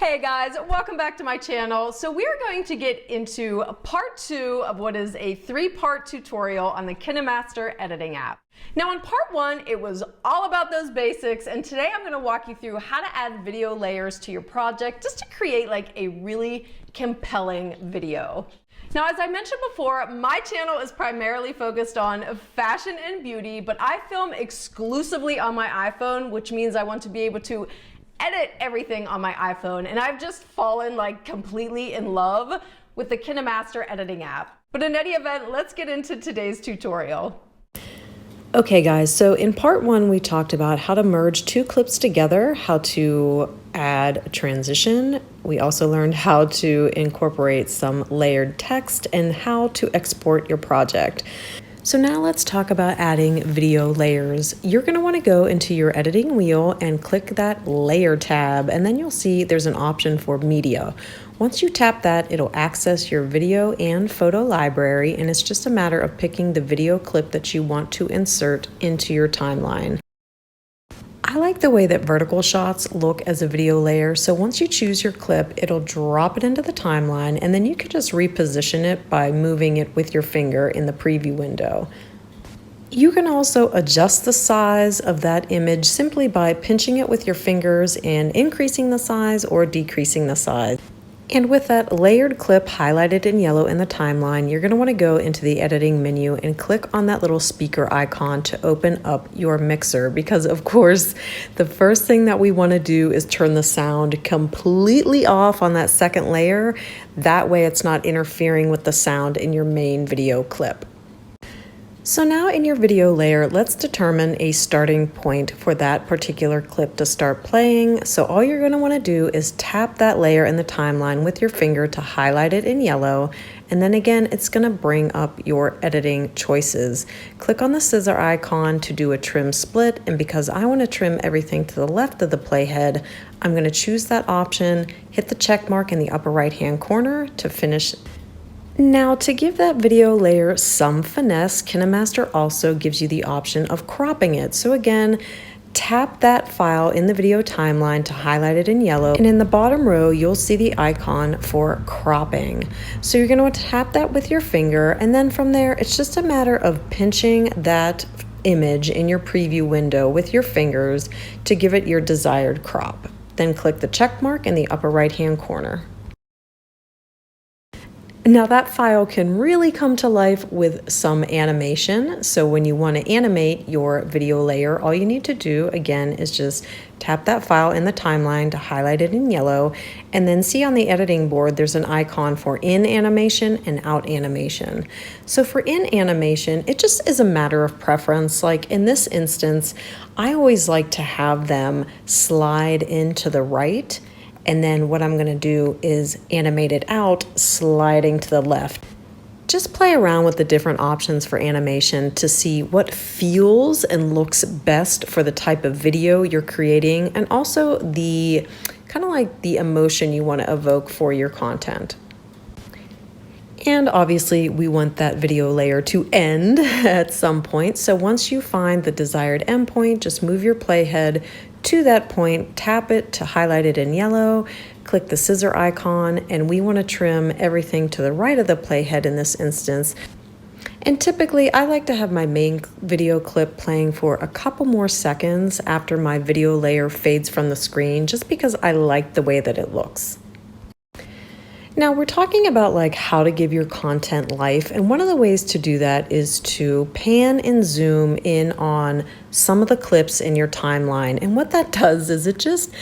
Hey guys, welcome back to my channel. So we are going to get into part 2 of what is a 3-part tutorial on the Kinemaster editing app. Now in part 1, it was all about those basics, and today I'm going to walk you through how to add video layers to your project just to create like a really compelling video. Now, as I mentioned before, my channel is primarily focused on fashion and beauty, but I film exclusively on my iPhone, which means I want to be able to edit everything on my iPhone, and I've just fallen like completely in love with the Kinemaster editing app. But in any event, let's get into today's tutorial. Okay guys, so in part 1 we talked about how to merge 2 clips together, how to add a transition. We also learned how to incorporate some layered text and how to export your project. So now let's talk about adding video layers. You're going to want to go into your editing wheel and click that layer tab, and then you'll see there's an option for media. Once you tap that, it'll access your video and photo library, and it's just a matter of picking the video clip that you want to insert into your timeline. I like the way that vertical shots look as a video layer, so once you choose your clip, it'll drop it into the timeline, and then you can just reposition it by moving it with your finger in the preview window. You can also adjust the size of that image simply by pinching it with your fingers and increasing the size or decreasing the size. And with that layered clip highlighted in yellow in the timeline, you're going to want to go into the editing menu and click on that little speaker icon to open up your mixer, because of course the first thing that we want to do is turn the sound completely off on that second layer. That way it's not interfering with the sound in your main video clip. So now in your video layer, let's determine a starting point for that particular clip to start playing. So all you're going to want to do is tap that layer in the timeline with your finger to highlight it in yellow. And then again, it's going to bring up your editing choices. Click on the scissor icon to do a trim split. And because I want to trim everything to the left of the playhead, I'm going to choose that option, hit the check mark in the upper right-hand corner to finish. Now, to give that video layer some finesse, Kinemaster also gives you the option of cropping it. So again, tap that file in the video timeline to highlight it in yellow, and in the bottom row, you'll see the icon for cropping. So you're going to want to tap that with your finger, and then from there, it's just a matter of pinching that image in your preview window with your fingers to give it your desired crop. Then click the check mark in the upper right-hand corner. Now that file can really come to life with some animation. So when you want to animate your video layer, all you need to do again is just tap that file in the timeline to highlight it in yellow, and then see on the editing board there's an icon for in animation and out animation. So for in animation, it just is a matter of preference. Like in this instance, I always like to have them slide into the right, and then what I'm going to do is animate it out, sliding to the left. Just play around with the different options for animation to see what feels and looks best for the type of video you're creating, and also the kind of like the emotion you want to evoke for your content. And obviously we want that video layer to end at some point. So once you find the desired endpoint, just move your playhead to that point, tap it to highlight it in yellow, click the scissor icon, and we want to trim everything to the right of the playhead in this instance. And typically I like to have my main video clip playing for a couple more seconds after my video layer fades from the screen, just because I like the way that it looks. Now we're talking about like how to give your content life, and one of the ways to do that is to pan and zoom in on some of the clips in your timeline. And what that does is it just,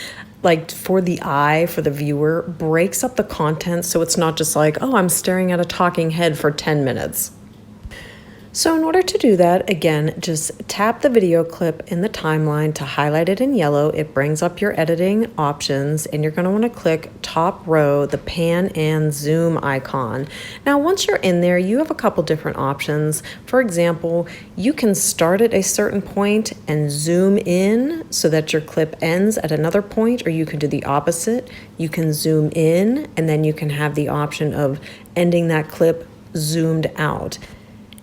like for the eye, for the viewer, breaks up the content so it's not just like, oh, I'm staring at a talking head for 10 minutes. So in order to do that, again, just tap the video clip in the timeline to highlight it in yellow. It brings up your editing options, and you're going to want to click top row, the pan and zoom icon. Now, once you're in there, you have a couple different options. For example, you can start at a certain point and zoom in so that your clip ends at another point, or you can do the opposite. You can zoom in, and then you can have the option of ending that clip zoomed out.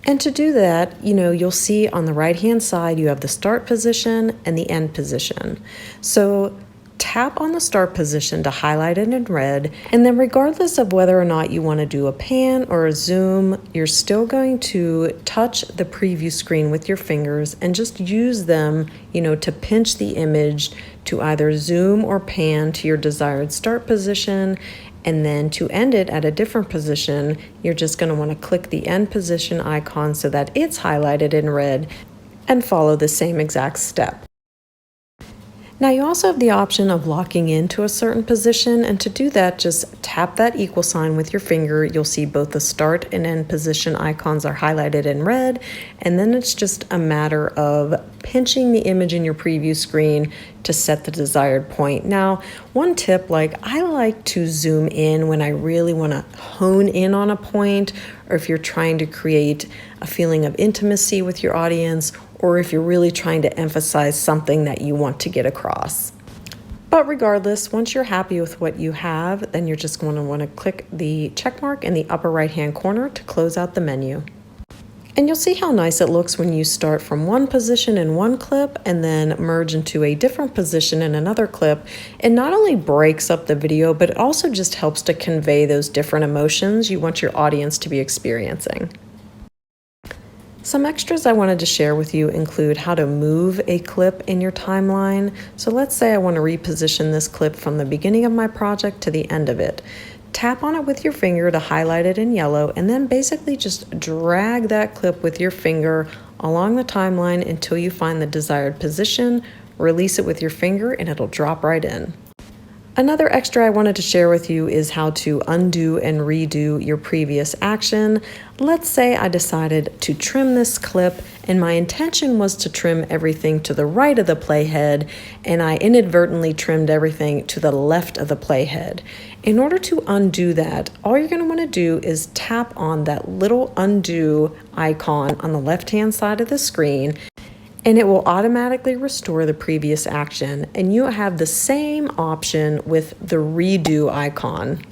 And to do that, you'll see on the right-hand side, you have the start position and the end position. So tap on the start position to highlight it in red, and then regardless of whether or not you want to do a pan or a zoom, you're still going to touch the preview screen with your fingers and just use them, to pinch the image to either zoom or pan to your desired start position. And then to end it at a different position, you're just going to want to click the end position icon so that it's highlighted in red and follow the same exact step. Now you also have the option of locking into a certain position, and to do that, just tap that equal sign with your finger. You'll see both the start and end position icons are highlighted in red, and then it's just a matter of pinching the image in your preview screen to set the desired point. Now, one tip, I like to zoom in when I really want to hone in on a point, or if you're trying to create a feeling of intimacy with your audience, or if you're really trying to emphasize something that you want to get across. But regardless, once you're happy with what you have, then you're just going to want to click the check mark in the upper right-hand corner to close out the menu. And you'll see how nice it looks when you start from one position in one clip and then merge into a different position in another clip. It not only breaks up the video, but it also just helps to convey those different emotions you want your audience to be experiencing. Some extras I wanted to share with you include how to move a clip in your timeline. So let's say I want to reposition this clip from the beginning of my project to the end of it. Tap on it with your finger to highlight it in yellow, and then basically just drag that clip with your finger along the timeline until you find the desired position, release it with your finger, and it'll drop right in. Another extra I wanted to share with you is how to undo and redo your previous action. Let's say I decided to trim this clip, and my intention was to trim everything to the right of the playhead, and I inadvertently trimmed everything to the left of the playhead. In order to undo that, all you're going to want to do is tap on that little undo icon on the left-hand side of the screen, and it will automatically restore the previous action, and you have the same option with the redo icon.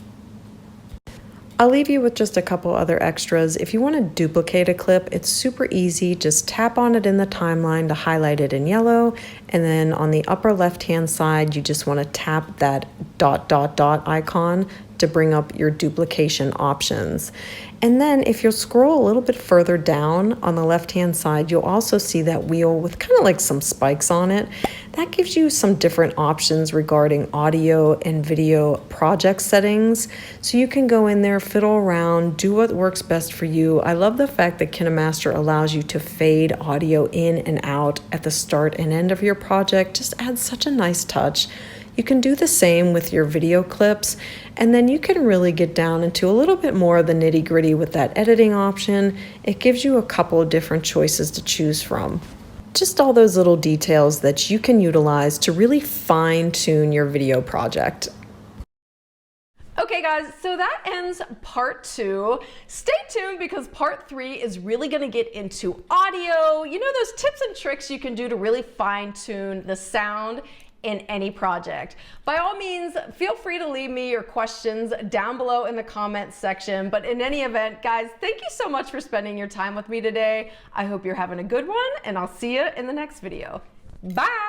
I'll leave you with just a couple other extras. If you want to duplicate a clip, it's super easy. Just tap on it in the timeline to highlight it in yellow, and then on the upper left-hand side, you just want to tap that ... icon to bring up your duplication options. And then if you'll scroll a little bit further down on the left-hand side, you'll also see that wheel with kind of like some spikes on it. That gives you some different options regarding audio and video project settings. So you can go in there, fiddle around, do what works best for you. I love the fact that Kinemaster allows you to fade audio in and out at the start and end of your project. Just adds such a nice touch. You can do the same with your video clips, and then you can really get down into a little bit more of the nitty-gritty with that editing option. It gives you a couple of different choices to choose from. Just all those little details that you can utilize to really fine-tune your video project. Okay guys, so that ends part 2. Stay tuned because part 3 is really going to get into audio. Those tips and tricks you can do to really fine-tune the sound in any project. By all means, feel free to leave me your questions down below in the comments section. But in any event, guys, thank you so much for spending your time with me today. I hope you're having a good one, and I'll see you in the next video. Bye!